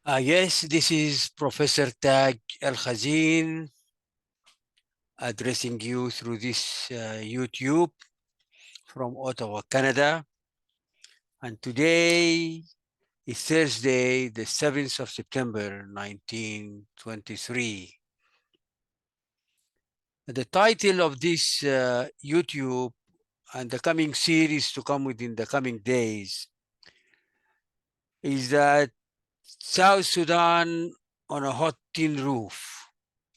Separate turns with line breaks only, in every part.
Yes, this is Professor Taj Al Khazin addressing you through this YouTube from Ottawa, Canada. And today is Thursday, the 7th of September, 1923. The title of this YouTube and the coming series to come within the coming days is that South Sudan on a hot tin roof.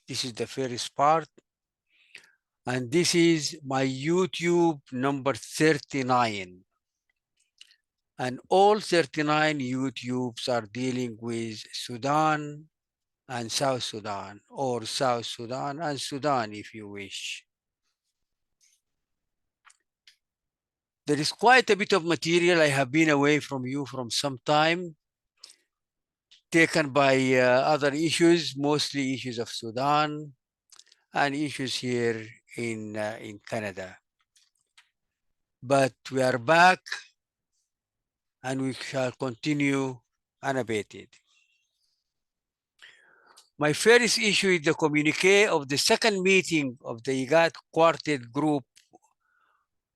This is the first part. And this is my YouTube number 39. And all 39 YouTubes are dealing with Sudan and South Sudan, or South Sudan and Sudan, if you wish. There is quite a bit of material. I have been away from you from some time, taken by other issues, mostly issues of Sudan and issues here in Canada. But we are back and we shall continue unabated. My first issue is the communique of the second meeting of the IGAD Quartet Group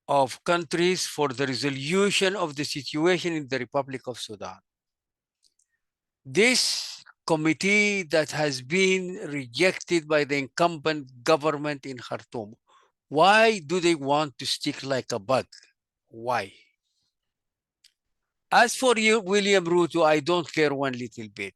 of countries for the resolution of the situation in the Republic of Sudan. This committee that has been rejected by the incumbent government in Khartoum. Why do they want to stick like a bug? Why? As for you, William Ruto, I don't care one little bit.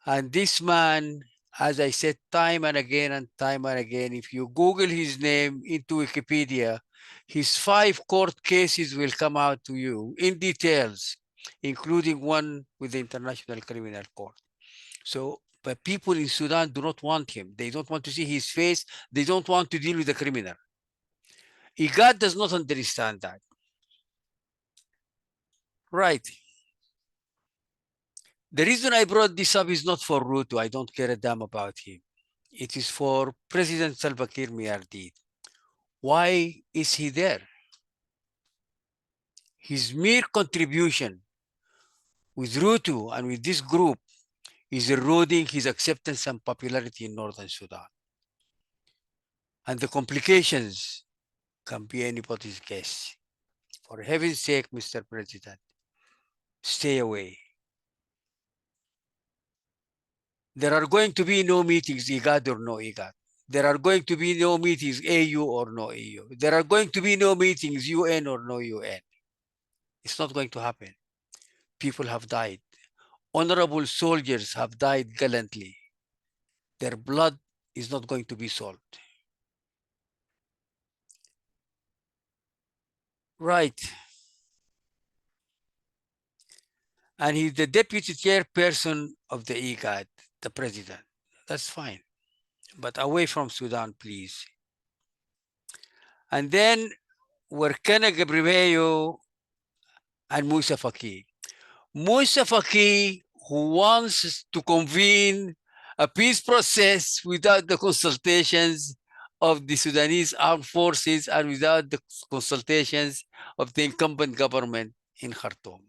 And this man, as I said time and again and time and again, if you Google his name into Wikipedia, his 5 court cases will come out to you in details, including one with the International Criminal Court. So, but people in Sudan do not want him. They don't want to see his face. They don't want to deal with the criminal. IGAD does not understand that. Right. The reason I brought this up is not for Ruto. I don't care a damn about him. It is for President Salva Kiir Mayardit. Why is he there? His mere contribution with Ruto and with this group is eroding his acceptance and popularity in Northern Sudan. And the complications can be anybody's guess. For heaven's sake, Mr. President, stay away. There are going to be no meetings, IGAD or no IGAD. There are going to be no meetings, AU or no AU. There are going to be no meetings, UN or no UN. It's not going to happen. People have died. Honorable soldiers have died gallantly. Their blood is not going to be sold. Right. And he's the deputy chairperson of the IGAD, the president. That's fine. But away from Sudan, please. And then were Kena Gabriello and Musa Faki. Musa Faki, who wants to convene a peace process without the consultations of the Sudanese armed forces and without the consultations of the incumbent government in Khartoum.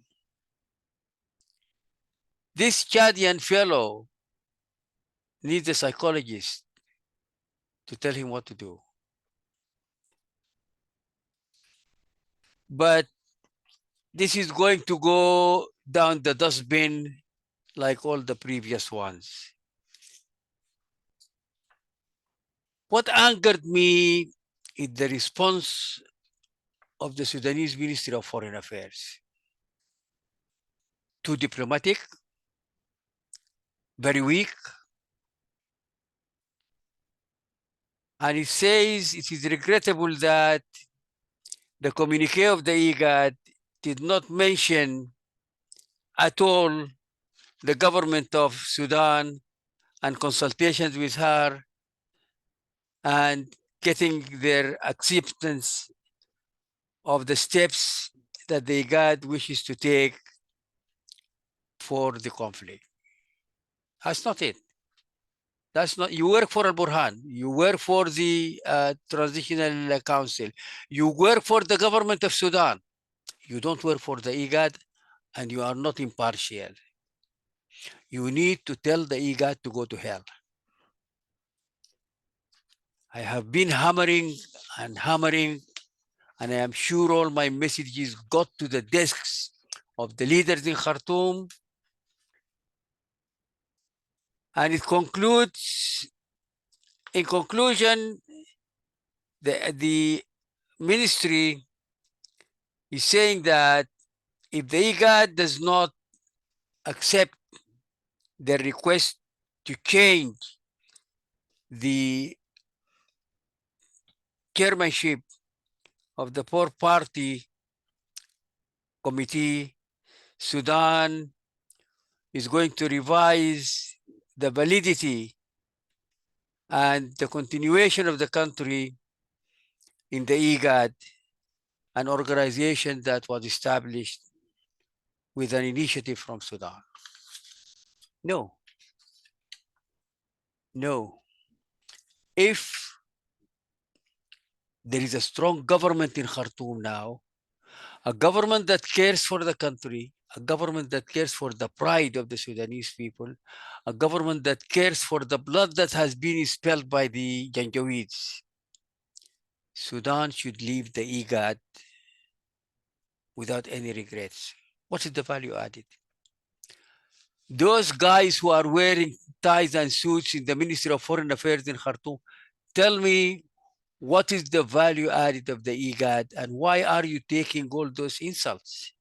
This Chadian fellow needs a psychologist to tell him what to do. But this is going to go down the dustbin like all the previous ones. What angered me is the response of the Sudanese Ministry of Foreign Affairs. Too diplomatic, very weak. And it says it is regrettable that the communique of the IGAD did not mention at all the government of Sudan and consultations with her and getting their acceptance of the steps that the IGAD wishes to take for the conflict. That's not it. That's not, you work for Al-Burhan, you work for the Transitional Council, you work for the government of Sudan. You don't work for the IGAD and you are not impartial. you need to tell the IGAD to go to hell. I have been hammering and hammering, and I am sure all my messages got to the desks of the leaders in Khartoum. And it concludes, in conclusion, the ministry is saying that if the IGAD does not accept the request to change the chairmanship of the Poor Party Committee, Sudan is going to revise the validity and the continuation of the country in the IGAD, an organization that was established with an initiative from Sudan. No, no. If there is a strong government in Khartoum now, a government that cares for the country, a government that cares for the pride of the Sudanese people, a government that cares for the blood that has been spilled by the Janjaweeds, Sudan should leave the IGAD without any regrets. What is the value added? Those guys who are wearing ties and suits in the Ministry of Foreign Affairs in Khartoum, tell me, what is the value added of the IGAD, and why are you taking all those insults?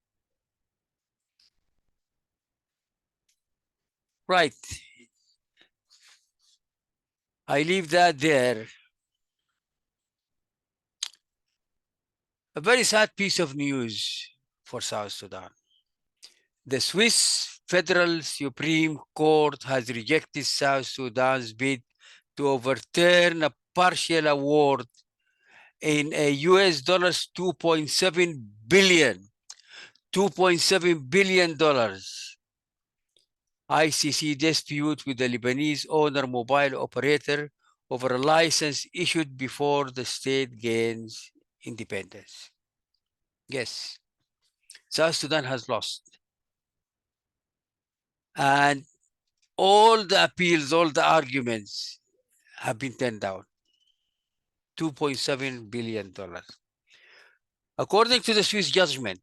Right. I leave that there. A very sad piece of news for South Sudan. The Swiss Federal Supreme Court has rejected South Sudan's bid to overturn a partial award in a US dollars 2.7 billion, $2.7 billion ICC dispute with the Lebanese owner mobile operator over a license issued before the state gains independence. Yes, South Sudan has lost. And all the appeals, all the arguments have been turned down. $2.7 billion. According to the Swiss judgment,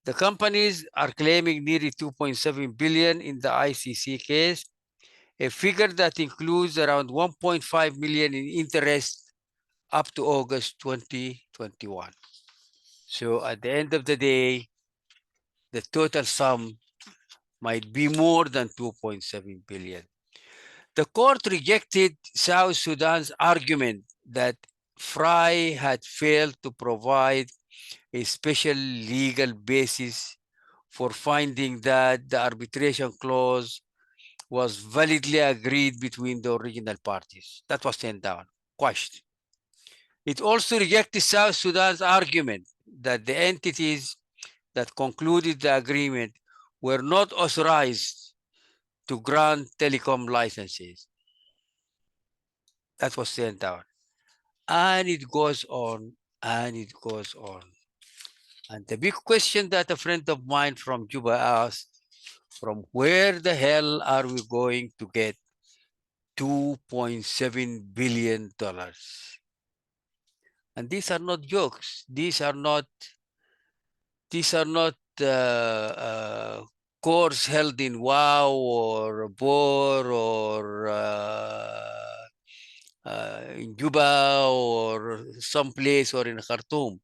the companies are claiming nearly 2.7 billion in the ICC case, a figure that includes around 1.5 million in interest up to August 2021. So at the end of the day, the total sum might be more than 2.7 billion. The court rejected South Sudan's argument that Fry had failed to provide a special legal basis for finding that the arbitration clause was validly agreed between the original parties. That was turned down, quashed. It also rejected South Sudan's argument that the entities that concluded the agreement were not authorized to grant telecom licenses. That was turned down. And it goes on, and it goes on. And the big question that a friend of mine from Juba asked, from where the hell are we going to get $2.7 billion? And these are not jokes. These are not course held in Wow or Bor or in Juba or someplace or in Khartoum.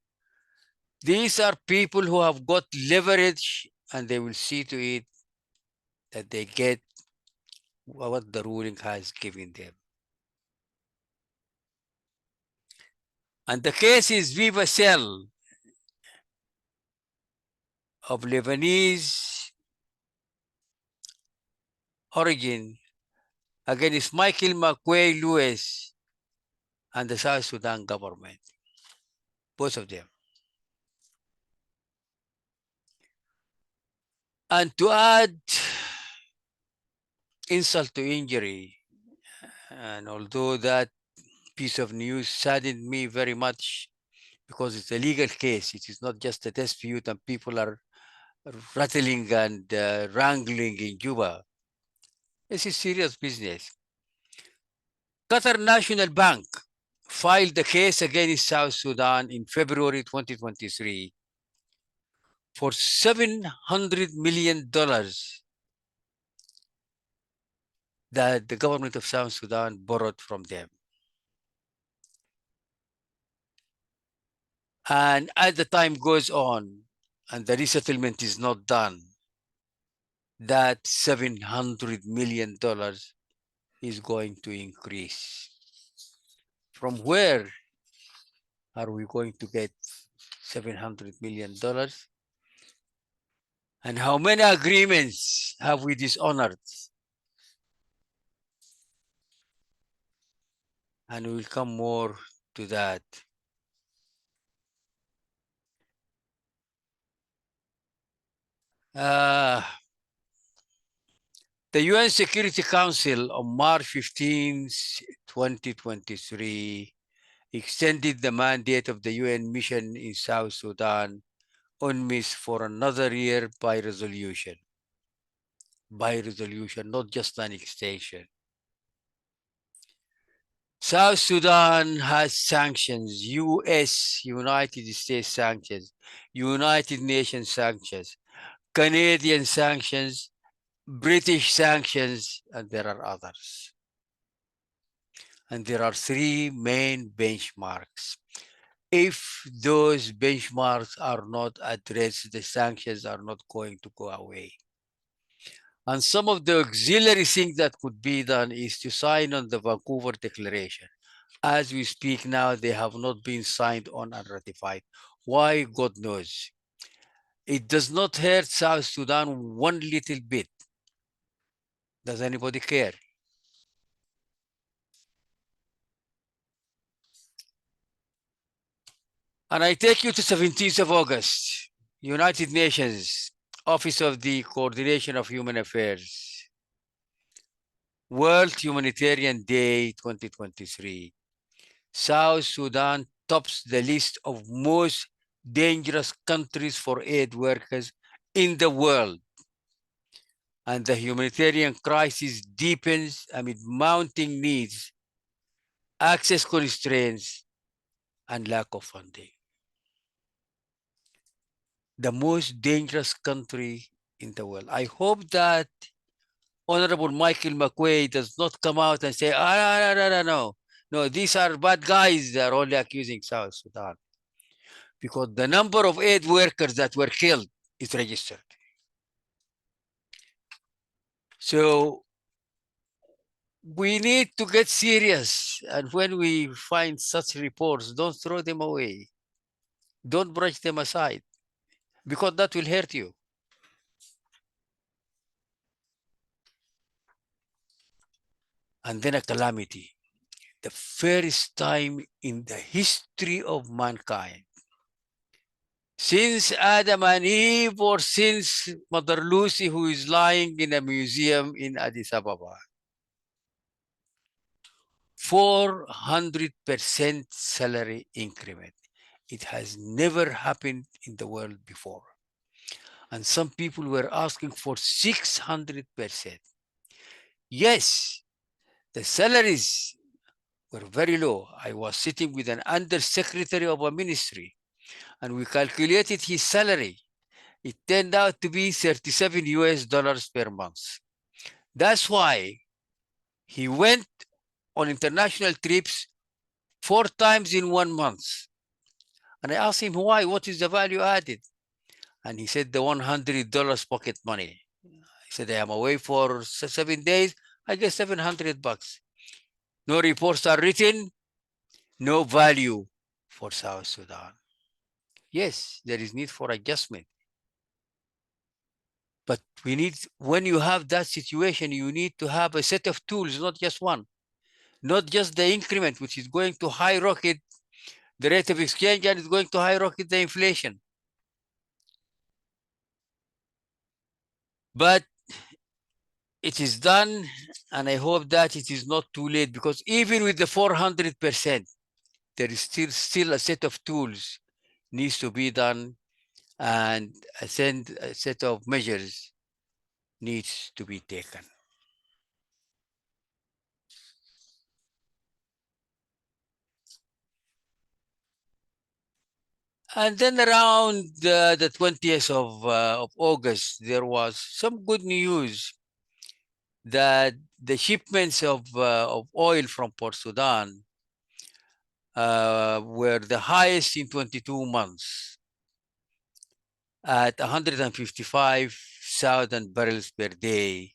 These are people who have got leverage, and they will see to it that they get what the ruling has given them. And the case is Viva Cell of Lebanese origin against Michael McQuay Lewis and the South Sudan government, both of them. And to add insult to injury, and although that piece of news saddened me very much because it's a legal case, it is not just a dispute and people are rattling and wrangling in Juba. This is serious business. Qatar National Bank filed a case against South Sudan in February 2023 for $700 million that the government of South Sudan borrowed from them. And as the time goes on and the resettlement is not done, that $700 million is going to increase. From where are we going to get $700 million? And how many agreements have we dishonored? And we'll come more to that. The UN Security Council on March 15, 2023, extended the mandate of the UN mission in South Sudan, UNMISS, for another year by resolution. By resolution, not just an extension. South Sudan has sanctions, US, United States sanctions, United Nations sanctions, Canadian sanctions, British sanctions, and there are others. And there are three main benchmarks. If those benchmarks are not addressed, the sanctions are not going to go away. And some of the auxiliary things that could be done is to sign on the Vancouver Declaration. As we speak now, they have not been signed on and ratified. Why? God knows. It does not hurt South Sudan one little bit. Does anybody care? And I take you to 17th of August, United Nations, Office of the Coordination of Human Affairs, World Humanitarian Day 2023. South Sudan tops the list of most dangerous countries for aid workers in the world. And the humanitarian crisis deepens amid mounting needs, access constraints, and lack of funding. The most dangerous country in the world. I hope that Honorable Michael McQuaid does not come out and say, no, these are bad guys. They're only accusing South Sudan. Because the number of aid workers that were killed is registered. So we need to get serious. And when we find such reports, don't throw them away. Don't brush them aside, because that will hurt you. And then a calamity. The first time in the history of mankind, since Adam and Eve, or since Mother Lucy, who is lying in a museum in Addis Ababa, 400% salary increment. It has never happened in the world before. And some people were asking for 600%. Yes, the salaries were very low. I was sitting with an undersecretary of a ministry, and we calculated his salary. It turned out to be $37 per month. That's why he went on international trips 4 times in 1 month. And I asked him why, what is the value added? And he said the $100 pocket money. I said, I am away for 7 days, I get $700. No reports are written, no value for South Sudan. Yes, there is need for adjustment. But we need, when you have that situation, you need to have a set of tools, not just one. Not just the increment, which is going to high rocket the rate of exchange and is going to high rocket the inflation. But it is done, and I hope that it is not too late, because even with the 400%, there is still a set of tools needs to be done, and a set of measures needs to be taken. And then around the 20th of August, there was some good news that the shipments of oil from Port Sudan were the highest in 22 months at 155,000 barrels per day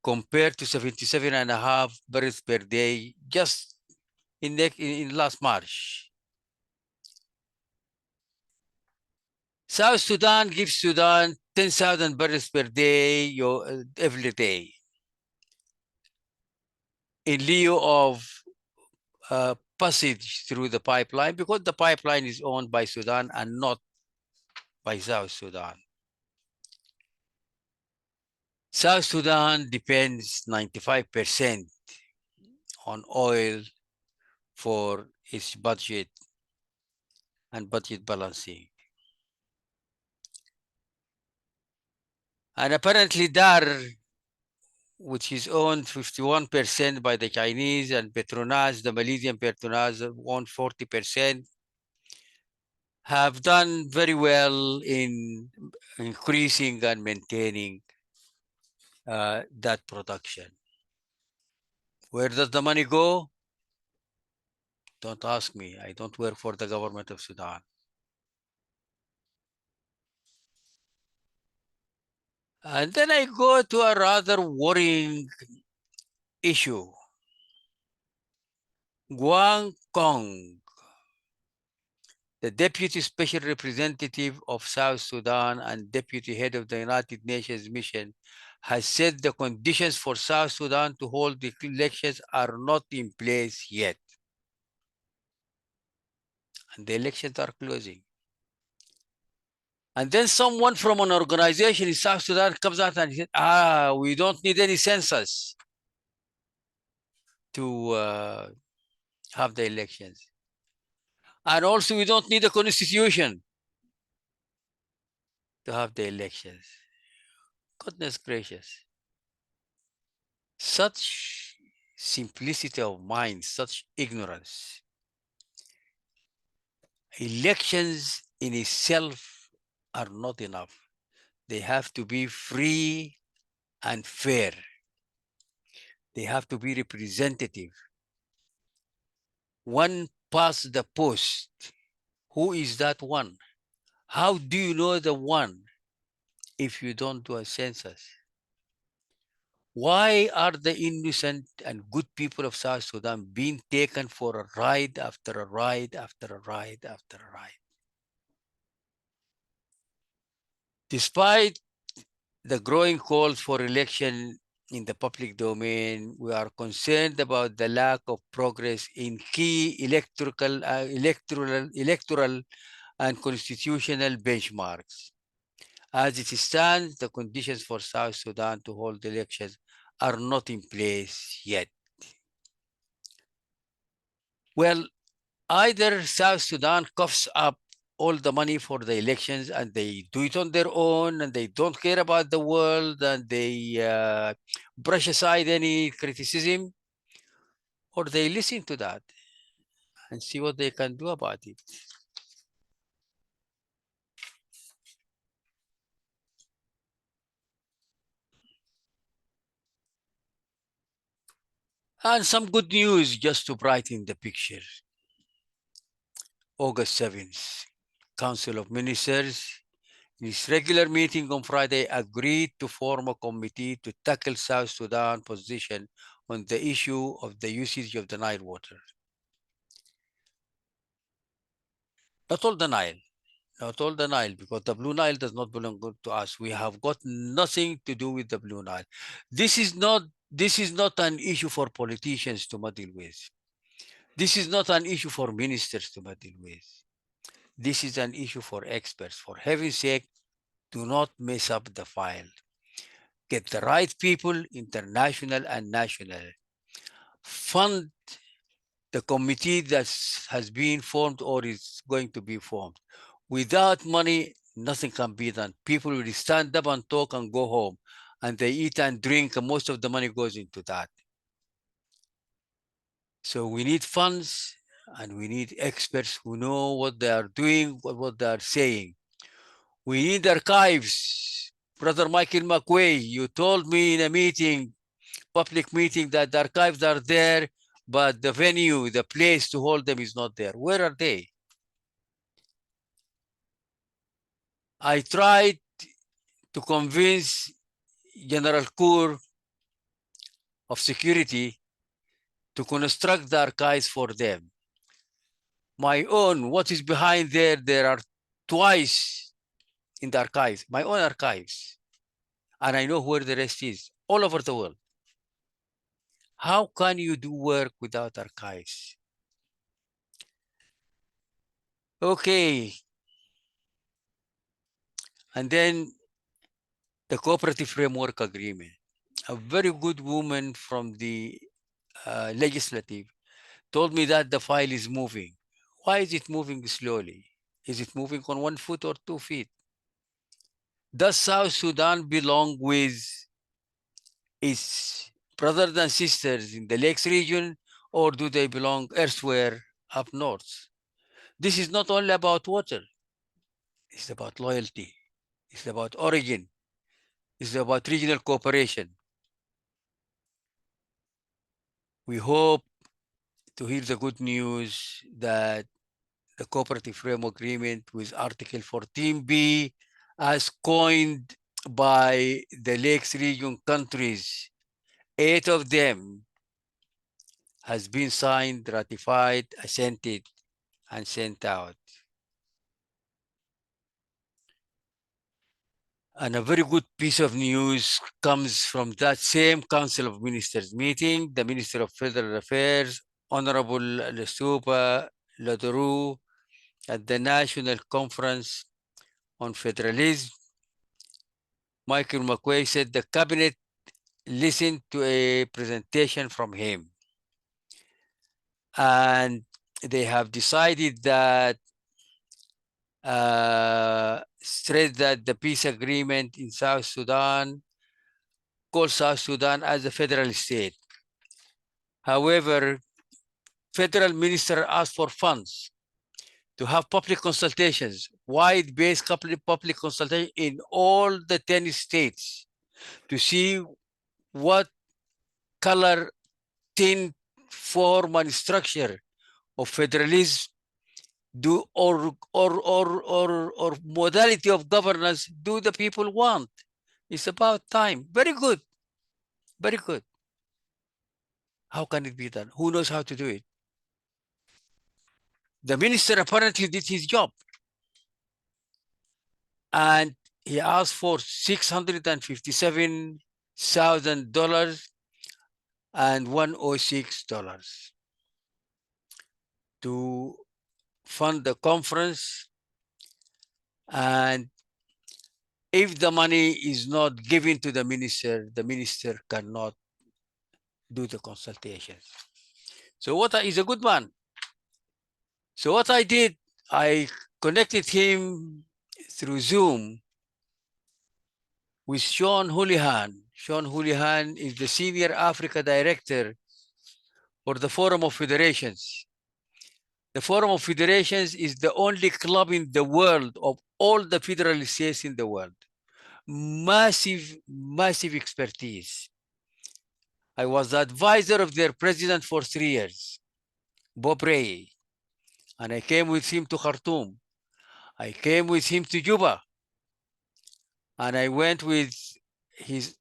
compared to 77 and a half barrels per day just in last March. South Sudan gives Sudan 10,000 barrels per day every day in lieu of passage through the pipeline because the pipeline is owned by Sudan and not by South Sudan. South Sudan depends 95% on oil for its budget and budget balancing. And apparently Dar, which is owned 51% by the Chinese, and Petronas, the Malaysian Petronas, owned 40%, have done very well in increasing and maintaining that production. Where does the money go? Don't ask me. I don't work for the government of Sudan. And then I go to a rather worrying issue. Guang Kong, the Deputy Special Representative of South Sudan and Deputy Head of the United Nations Mission, has said the conditions for South Sudan to hold the elections are not in place yet. And the elections are closing. And then someone from an organization in South Sudan comes out and says, we don't need any census to have the elections. And also, we don't need a constitution to have the elections. Goodness gracious. Such simplicity of mind, such ignorance. Elections in itself are not enough. They have to be free and fair. They have to be representative. One past the post. Who is that one? How do you know the one if you don't do a census? Why are the innocent and good people of South Sudan being taken for a ride after a ride after a ride after a ride? Despite the growing calls for election in the public domain, we are concerned about the lack of progress in key electoral and constitutional benchmarks. As it stands, the conditions for South Sudan to hold elections are not in place yet. Well, either South Sudan coughs up all the money for the elections and they do it on their own and they don't care about the world and they brush aside any criticism, or they listen to that and see what they can do about it. And some good news just to brighten the picture. August 7th, Council of Ministers, in its regular meeting on Friday, agreed to form a committee to tackle South Sudan's position on the issue of the usage of the Nile water. Not all the Nile, not all the Nile, because the Blue Nile does not belong to us. We have got nothing to do with the Blue Nile. This is not an issue for politicians to meddle with. This is not an issue for ministers to meddle with. This is an issue for experts. For heaven's sake, do not mess up the file. Get the right people, international and national. Fund the committee that has been formed or is going to be formed. Without money, nothing can be done. People will stand up and talk and go home, and they eat and drink, and most of the money goes into that. So we need funds, and we need experts who know what they are doing, what they are saying. We need archives. Brother Michael McQuay, you told me in a meeting, public meeting, that the archives are there, but the venue, the place to hold them is not there. Where are they? I tried to convince General Kur of security to construct the archives for them. My own, what is behind there are twice in the archives, my own archives. And I know where the rest is, all over the world. How can you do work without archives? Okay. And then the cooperative framework agreement. A very good woman from the legislative told me that the file is moving. Why is it moving slowly? Is it moving on 1 foot or 2 feet? Does South Sudan belong with its brothers and sisters in the Lakes region, or do they belong elsewhere up north? This is not only about water, it's about loyalty, it's about origin, it's about regional cooperation. We hope to hear the good news that the cooperative framework agreement with Article 14B, as coined by the Lakes region countries, 8 of them has been signed, ratified, assented, and sent out. And a very good piece of news comes from that same Council of Ministers meeting. The Minister of Federal Affairs, Honorable Lesupa Ladourou, at the National Conference on Federalism, Michael McQuay said the cabinet listened to a presentation from him. And they have decided that stress that the peace agreement in South Sudan calls South Sudan as a federal state. However, federal minister asked for funds to have public consultations, wide-based public consultation in all the 10 states to see what color, tint, form, and structure of federalism do or modality of governance do the people want. It's about time. Very good. Very good. How can it be done? Who knows how to do it? The minister apparently did his job. And he asked for $657,000 and $106 to fund the conference. And if the money is not given to the minister cannot do the consultations. So what is a good man. So what I did, I connected him through Zoom with Sean Houlihan. Sean Houlihan is the Senior Africa Director for the Forum of Federations. The Forum of Federations is the only club in the world of all the federal states in the world. Massive, massive expertise. I was the advisor of their president for 3 years, Bob Ray, and I came with him to Khartoum. I came with him to Juba, and I went with his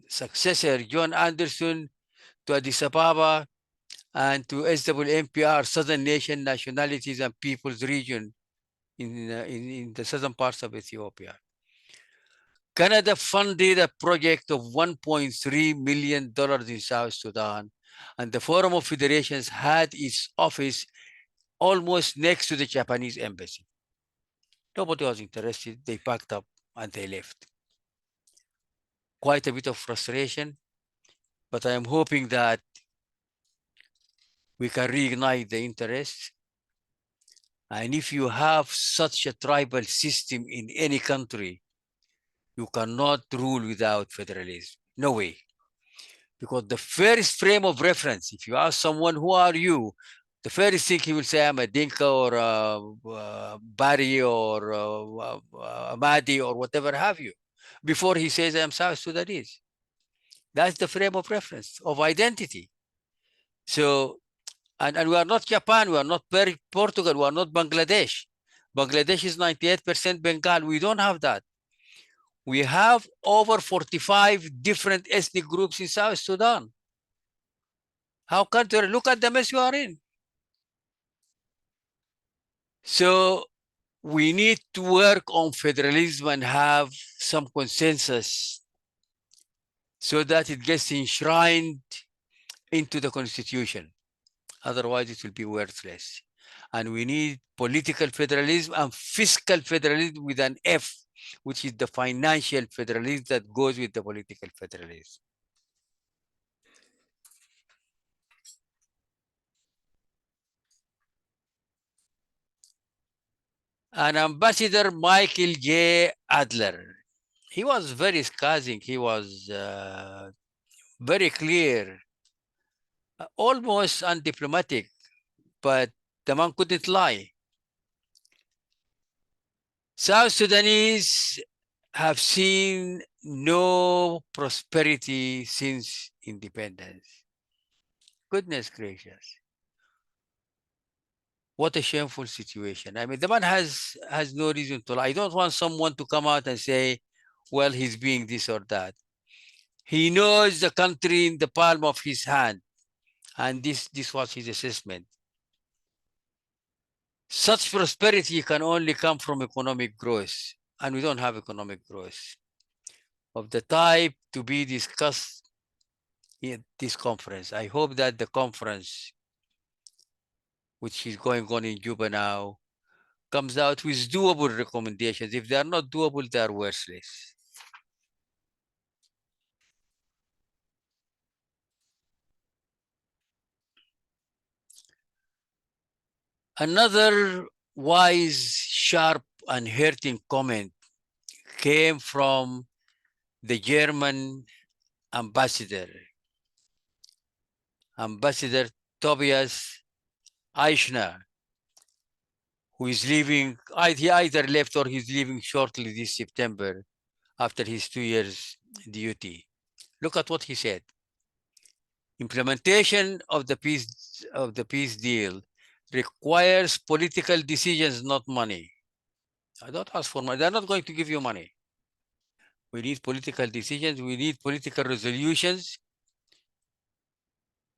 successor, John Anderson, to Addis Ababa and to SWMPR, Southern Nation Nationalities and Peoples Region in the southern parts of Ethiopia. Canada funded a project of $1.3 million in South Sudan, and the Forum of Federations had its office almost next to the Japanese embassy. Nobody was interested. They packed up and they left. Quite a bit of frustration, but I am hoping that we can reignite the interest. And if you have such a tribal system in any country, you cannot rule without federalism. No way. Because the first frame of reference, if you ask someone, who are you? The first thing he will say, I'm a Dinka or a Bari or a Mahdi or whatever have you, before he says, I'm South Sudanese. That's the frame of reference of identity. So, and we are not Japan, we are not Portugal, we are not Bangladesh. Bangladesh is 98% Bengal. We don't have that. We have over 45 different ethnic groups in South Sudan. How can you look at the mess you are in? So we need to work on federalism and have some consensus so that it gets enshrined into the constitution. Otherwise, it will be worthless. And we need political federalism and fiscal federalism with an F, which is the financial federalism that goes with the political federalism. And Ambassador Michael J. Adler, he was very scathing. He was very clear, almost undiplomatic, but the man couldn't lie. South Sudanese have seen no prosperity since independence. Goodness gracious. What a shameful situation. I mean, the man has no reason to lie. I don't want someone to come out and say, well, he's being this or that. He knows the country in the palm of his hand. And this was his assessment. Such prosperity can only come from economic growth. And we don't have economic growth of the type to be discussed in this conference. I hope that the conference, which is going on in Juba now, comes out with doable recommendations. If they are not doable, they are worthless. Another wise, sharp, and hurting comment came from the German ambassador, Ambassador Tobias Eichner, who is leaving, he either left or he's leaving shortly this September after his 2 years duty. Look at what he said. Implementation of the peace deal requires political decisions, not money. I don't ask for money. They're not going to give you money. We need political decisions. We need political resolutions.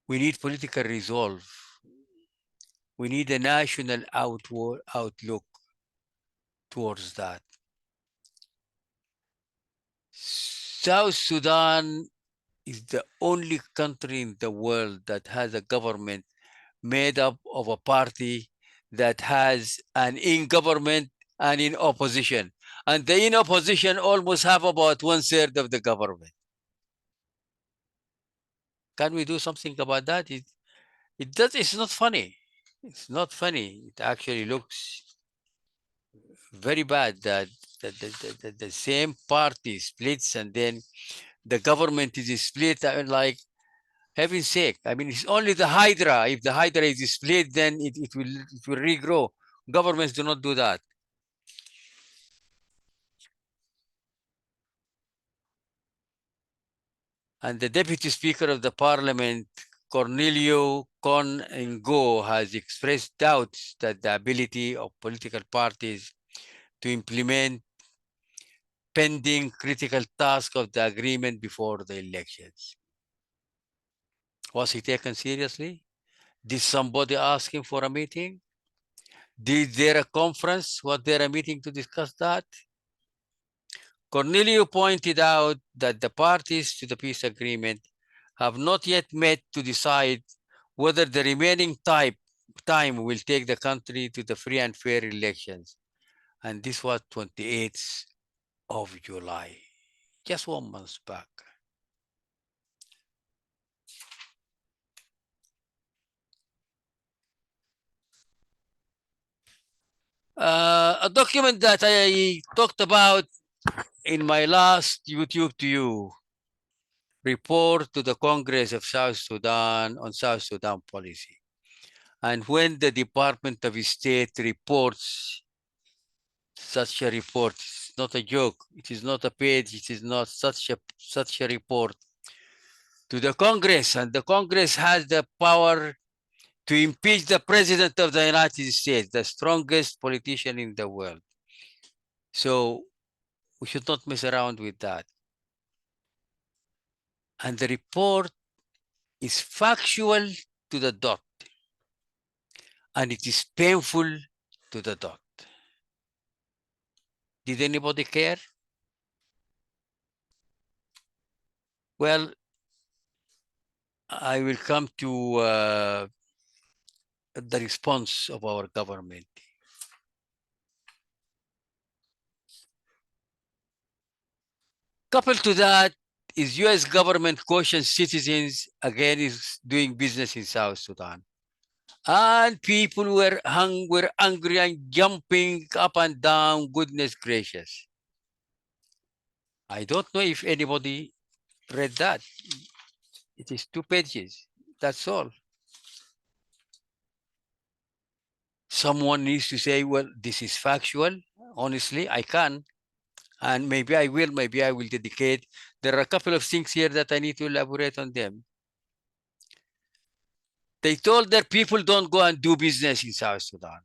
We need political resolve. We need a national outlook towards that. South Sudan is the only country in the world that has a government made up of a party that has an in government and in opposition. And the in opposition almost have about 1/3 of the government. Can we do something about that? It does. It's not funny. It's not funny. It actually looks very bad that the same party splits and then the government is split. Like, heaven's sake. I mean, it's only the Hydra. If the Hydra is split, then it will regrow. Governments do not do that. And the Deputy Speaker of the Parliament, Cornelio Con Ngo, has expressed doubts that the ability of political parties to implement pending critical task of the agreement before the elections. Was he taken seriously? Did somebody ask him for a meeting? Did there a conference? Was there a meeting to discuss that? Cornelio pointed out that the parties to the peace agreement have not yet met to decide whether the remaining time will take the country to the free and fair elections. And this was 28th of July, just 1 month back. A document that I talked about in my last YouTube to you report to the Congress of South Sudan on South Sudan policy. And when the Department of State reports such a report, it's not a joke, it is not a page, it is not such a report to the Congress, and the Congress has the power to impeach the President of the United States, the strongest politician in the world. So we should not mess around with that. And the report is factual to the dot, and it is painful to the dot. Did anybody care? Well, I will come to the response of our government. Coupled to that is US government cautions citizens against doing business in South Sudan. And people were angry and jumping up and down, goodness gracious. I don't know if anybody read that. It is 2 pages, that's all. Someone needs to say, well, this is factual. Honestly, I can. And maybe I will dedicate. There are a couple of things here that I need to elaborate on them. They told their people don't go and do business in South Sudan.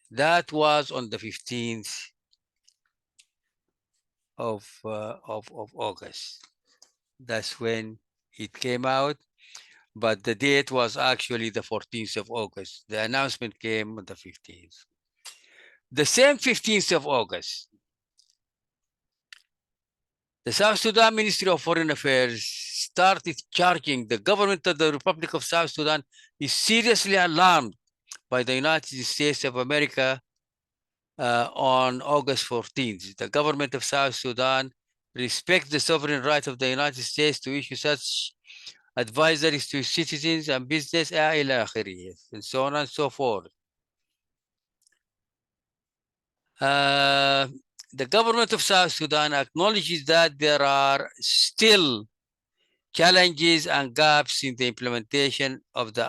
That was on the 15th of August. That's when it came out. But the date was actually the 14th of August. The announcement came on the 15th. The same 15th of August, the South Sudan Ministry of Foreign Affairs started charging the government of the Republic of South Sudan is seriously alarmed by the United States of America on August 14th. The government of South Sudan respects the sovereign right of the United States to issue such advisories to citizens and business, and so on and so forth. The government of South Sudan acknowledges that there are still challenges and gaps in the implementation of the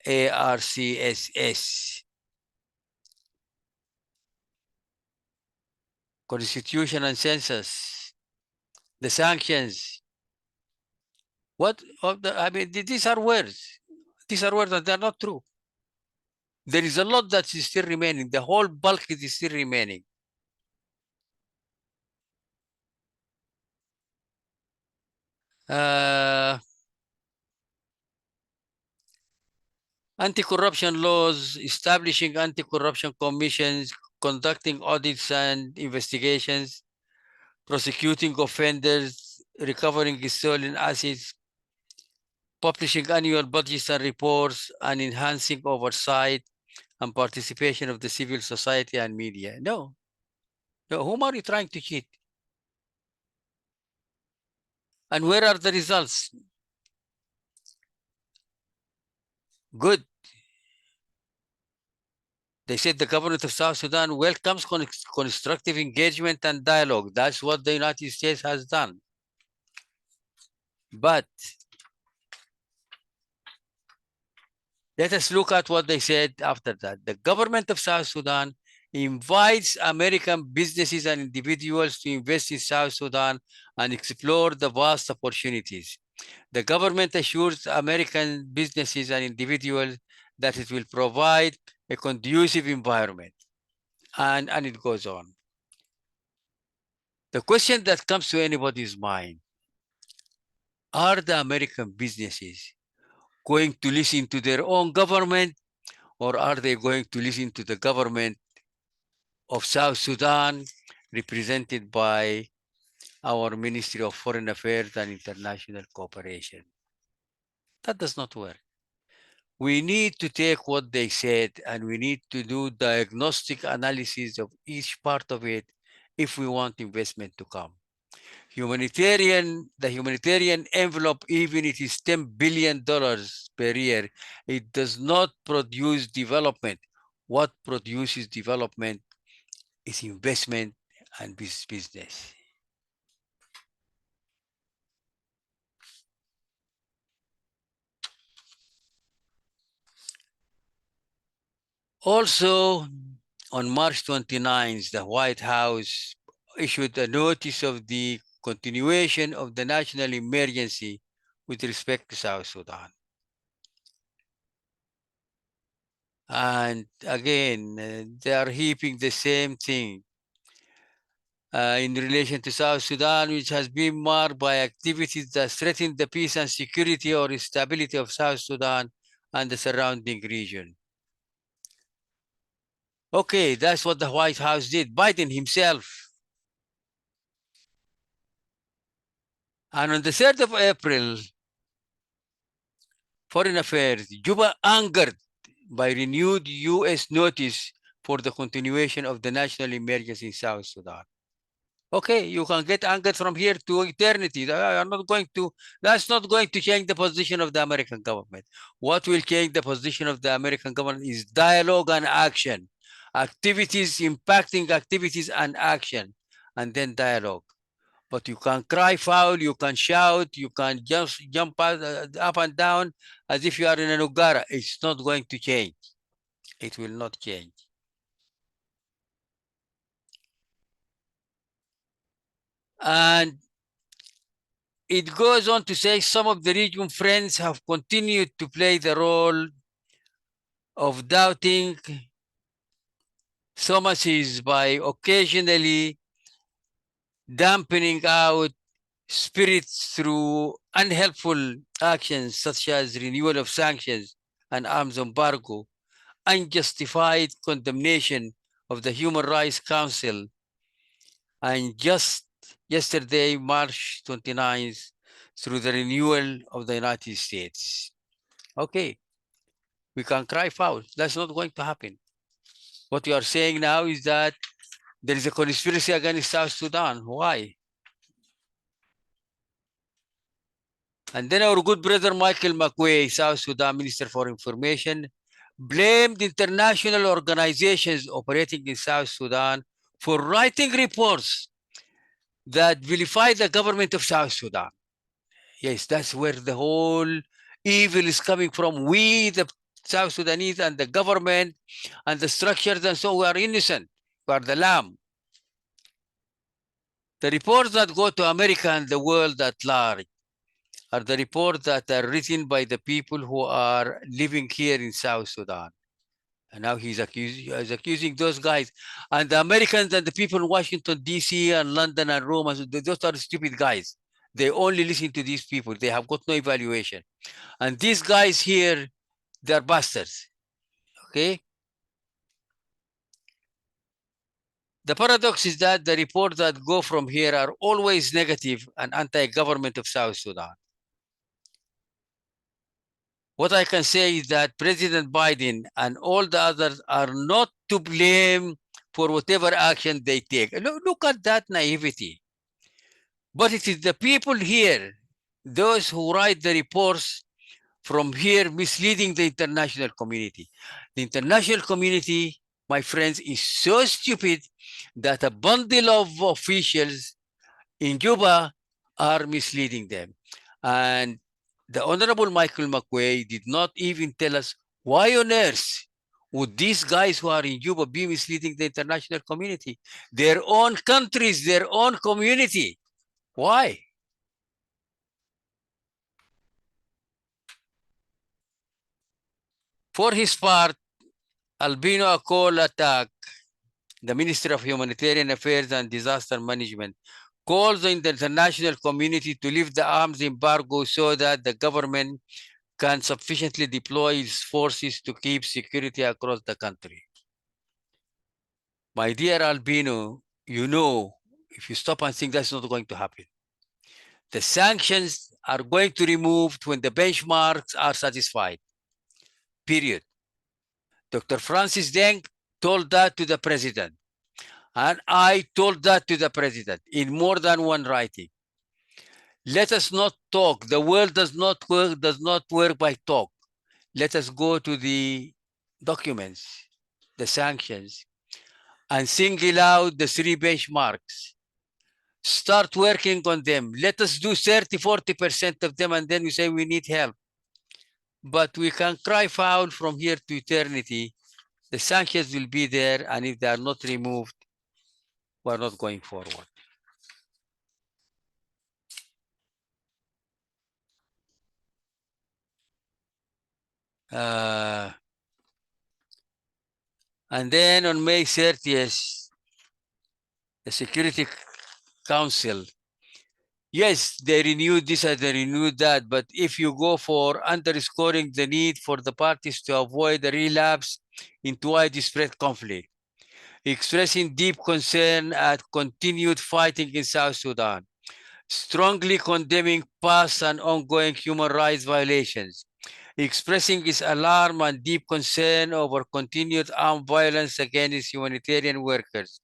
RARCSS, Constitution and Census, the sanctions. I mean, these are words. These are words and they're not true. There is a lot that is still remaining. The whole bulk is still remaining. Anti-corruption laws, establishing anti-corruption commissions, conducting audits and investigations, prosecuting offenders, recovering stolen assets, publishing annual budgets and reports, and enhancing oversight and participation of the civil society and media. No. No, whom are you trying to cheat? And where are the results? Good. They said the government of South Sudan welcomes constructive engagement and dialogue. That's what the United States has done. But let us look at what they said after that. The government of South Sudan invites American businesses and individuals to invest in South Sudan and explore the vast opportunities. The government assures American businesses and individuals that it will provide a conducive environment. And it goes on. The question that comes to anybody's mind, are the American businesses going to listen to their own government, or are they going to listen to the government of South Sudan, represented by our Ministry of Foreign Affairs and International Cooperation? That does not work. We need to take what they said and we need to do diagnostic analysis of each part of it if we want investment to come. The humanitarian envelope, even if it is $10 billion per year, it does not produce development. What produces development is investment and business. Also, on March 29th, the White House issued a notice of the continuation of the national emergency with respect to South Sudan. And again, they are heaping the same thing in relation to South Sudan, which has been marked by activities that threaten the peace and security or stability of South Sudan and the surrounding region. Okay, that's what the White House did. Biden himself. And on the 3rd of April, Foreign Affairs, Juba, angered by renewed U.S. notice for the continuation of the national emergency in South Sudan. Okay, you can get angered from here to eternity. That's not going to change the position of the American government. What will change the position of the American government is dialogue and action, activities impacting activities and action, and then dialogue. But you can cry foul, you can shout, you can just jump up and down as if you are in a Nugara. It's not going to change. It will not change. And it goes on to say some of the region friends have continued to play the role of doubting Thomas's by occasionally dampening out spirits through unhelpful actions such as renewal of sanctions and arms embargo, unjustified condemnation of the Human Rights Council, and just yesterday, March 29th, through the renewal of the United States. Okay, we can cry foul. That's not going to happen. What you are saying now is that there is a conspiracy against South Sudan. Why? And then our good brother Michael McQuay, South Sudan Minister for Information, blamed international organizations operating in South Sudan for writing reports that vilify the government of South Sudan. Yes, that's where the whole evil is coming from. We, the South Sudanese, and the government and the structures, and so we are innocent. We are the lamb. The reports that go to America and the world at large are the reports that are written by the people who are living here in South Sudan. And now he's accusing those guys. And the Americans and the people in Washington, D.C. and London and Rome, those are stupid guys. They only listen to these people. They have got no evaluation. And these guys here, they're bastards. Okay? The paradox is that the reports that go from here are always negative and anti-government of South Sudan. What I can say is that President Biden and all the others are not to blame for whatever action they take. Look at that naivety. But it is the people here, those who write the reports from here, misleading the international community. The international community, my friends, is so stupid that a bundle of officials in Juba are misleading them. And the Honorable Michael McQuay did not even tell us why on earth would these guys who are in Juba be misleading the international community? Their own countries, their own community. Why? For his part, Albino Akol Attack, the Minister of Humanitarian Affairs and Disaster Management, calls on the international community to lift the arms embargo so that the government can sufficiently deploy its forces to keep security across the country. My dear Albino, you know, if you stop and think, that's not going to happen. The sanctions are going to be removed when the benchmarks are satisfied, period. Dr. Francis Deng told that to the president, and I told that to the president in more than one writing. Let us not talk. The world does not work by talk. Let us go to the documents. the sanctions and single out the 3 benchmarks. Start working on them. Let us do 30, 40% of them, and then we say we need help. But we can cry foul from here to eternity. The sanctions will be there, and if they are not removed, we're not going forward. And then on May 30th, the Security Council, yes, they renewed this and they renewed that, but if you go for underscoring the need for the parties to avoid a relapse into widespread conflict, expressing deep concern at continued fighting in South Sudan, strongly condemning past and ongoing human rights violations, expressing its alarm and deep concern over continued armed violence against humanitarian workers,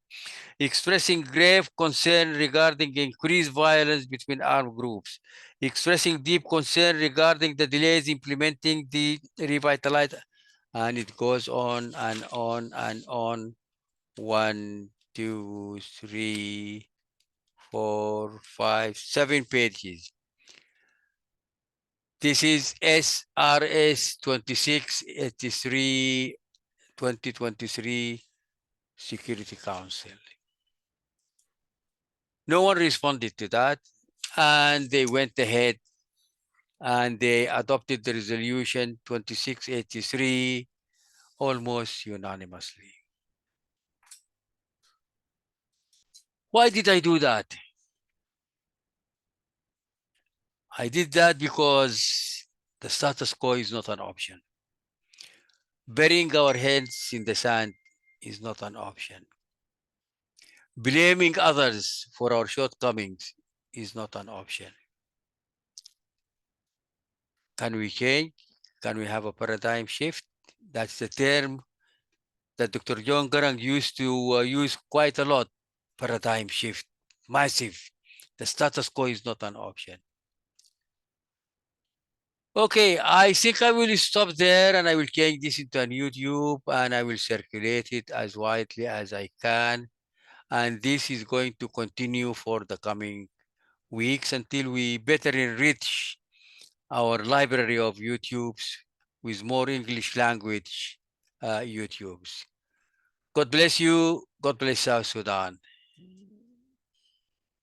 expressing grave concern regarding increased violence between armed groups, expressing deep concern regarding the delays implementing the revitalized, and it goes on and on and on. 1, 2, 3, 4, 5, 7 pages. This is SRS 2683 2023 Security Council. No one responded to that, and they went ahead and they adopted the resolution 2683 almost unanimously. Why did I do that? I did that because the status quo is not an option. Burying our heads in the sand is not an option. Blaming others for our shortcomings is not an option. Can we change? Can we have a paradigm shift? That's the term that Dr. John Garang used to use quite a lot. Paradigm shift, massive. The status quo is not an option. Okay, I think I will stop there and I will change this into a YouTube and I will circulate it as widely as I can. And this is going to continue for the coming weeks until we better enrich our library of YouTubes with more English language YouTubes. God bless you. God bless South Sudan.